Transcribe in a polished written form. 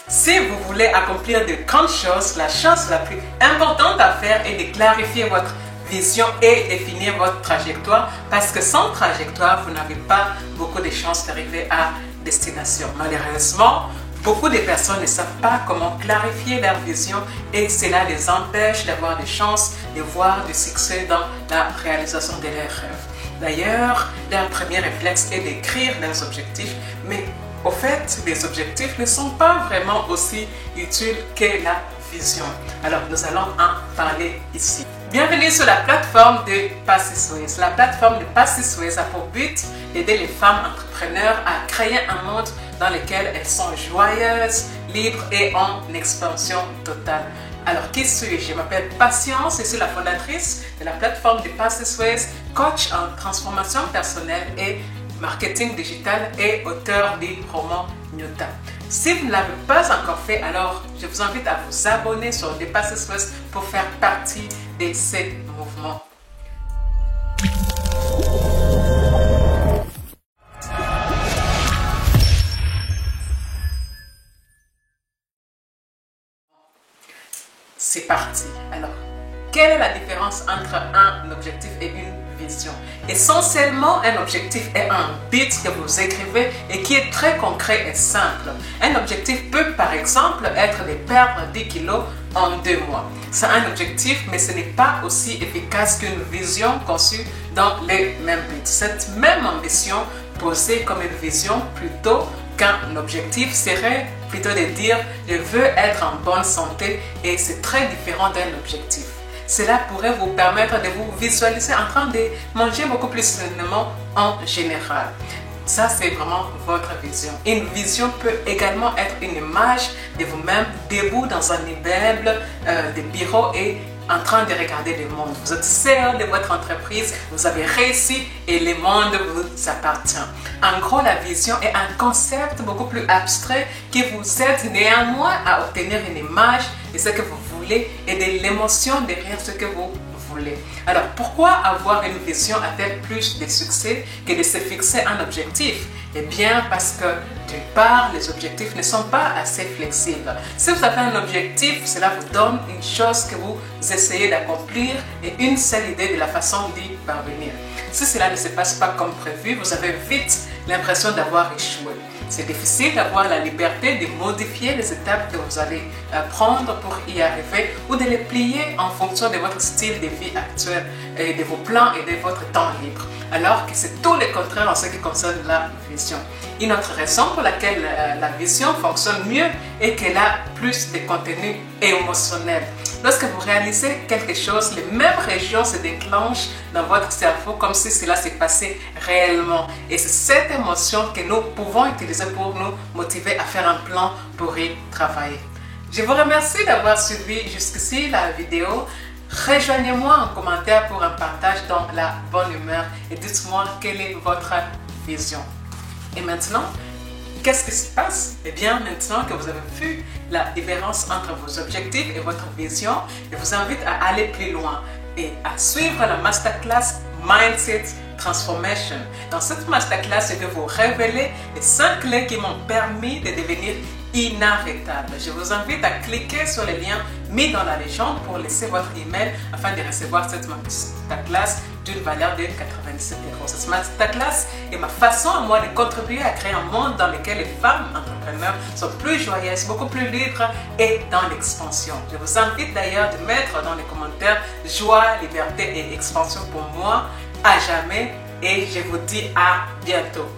Si vous voulez accomplir de grandes choses, la chose la plus importante à faire est de clarifier votre vision et définir votre trajectoire, parce que sans trajectoire, vous n'avez pas beaucoup de chances d'arriver à destination. Malheureusement, beaucoup de personnes ne savent pas comment clarifier leur vision et cela les empêche d'avoir des chances de voir du succès dans la réalisation de leurs rêves. D'ailleurs, leur premier réflexe est d'écrire leurs objectifs, mais au fait, les objectifs ne sont pas vraiment aussi utiles que la vision. Alors, nous allons en parler ici. Bienvenue sur la plateforme de Passisways. La plateforme de Passisways a pour but d'aider les femmes entrepreneurs à créer un monde dans lequel elles sont joyeuses, libres et en expansion totale. Alors, qui suis-je? Je m'appelle Patience et je suis la fondatrice de la plateforme de Passisways, coach en transformation personnelle et marketing digital et auteur du roman Nyota. Si vous ne l'avez pas encore fait, alors je vous invite à vous abonner sur The Passisways pour faire partie de ces mouvements. C'est parti. Alors, quelle est la différence entre un objectif et une vision? Essentiellement, un objectif est un but que vous écrivez et qui est très concret et simple. Un objectif peut par exemple être de perdre 10 kilos en 2 mois. C'est un objectif, mais ce n'est pas aussi efficace qu'une vision conçue dans les mêmes buts. Cette même ambition posée comme une vision plutôt qu'un objectif serait plutôt de dire je veux être en bonne santé, et c'est très différent d'un objectif. Cela pourrait vous permettre de vous visualiser en train de manger beaucoup plus sainement en général. Ça, c'est vraiment votre vision. Une vision peut également être une image de vous-même debout dans un immeuble de bureau et en train de regarder le monde. Vous êtes CEO de votre entreprise, vous avez réussi et le monde vous appartient. En gros, la vision est un concept beaucoup plus abstrait qui vous aide néanmoins à obtenir une image de ce que vous voulez et de l'émotion derrière ce que vous voulez. Alors, pourquoi avoir une vision a-t-elle plus de succès que de se fixer un objectif? Eh bien, parce que d'une part, les objectifs ne sont pas assez flexibles. Si vous avez un objectif, cela vous donne une chose que vous essayez d'accomplir et une seule idée de la façon d'y parvenir. Si cela ne se passe pas comme prévu, vous avez vite l'impression d'avoir échoué. C'est difficile d'avoir la liberté de modifier les étapes que vous allez prendre pour y arriver ou de les plier en fonction de votre style de vie actuel et de vos plans et de votre temps libre. Alors que c'est tout le contraire en ce qui concerne la vision. Une autre raison pour laquelle la vision fonctionne mieux est qu'elle a plus de contenu émotionnel. Lorsque vous réalisez quelque chose, les mêmes régions se déclenchent dans votre cerveau comme si cela s'est passé réellement. Et c'est cette émotion que nous pouvons utiliser pour nous motiver à faire un plan pour y travailler. Je vous remercie d'avoir suivi jusqu'ici la vidéo. Rejoignez-moi en commentaire pour un partage dans la bonne humeur et dites-moi quelle est votre vision. Et maintenant, qu'est-ce qui se passe? Eh bien, maintenant que vous avez vu la différence entre vos objectifs et votre vision, je vous invite à aller plus loin et à suivre la masterclass Mindset Transformation. Dans cette masterclass, je vais vous révéler les 5 clés qui m'ont permis de devenir inarrêtable. Je vous invite à cliquer sur les liens mis dans la légende pour laisser votre email afin de recevoir cette masterclass d'une valeur de 97 €. Cette masterclass est ma façon à moi de contribuer à créer un monde dans lequel les femmes entrepreneurs sont plus joyeuses, beaucoup plus libres et dans l'expansion. Je vous invite d'ailleurs de mettre dans les commentaires joie, liberté et expansion pour moi à jamais, et je vous dis à bientôt.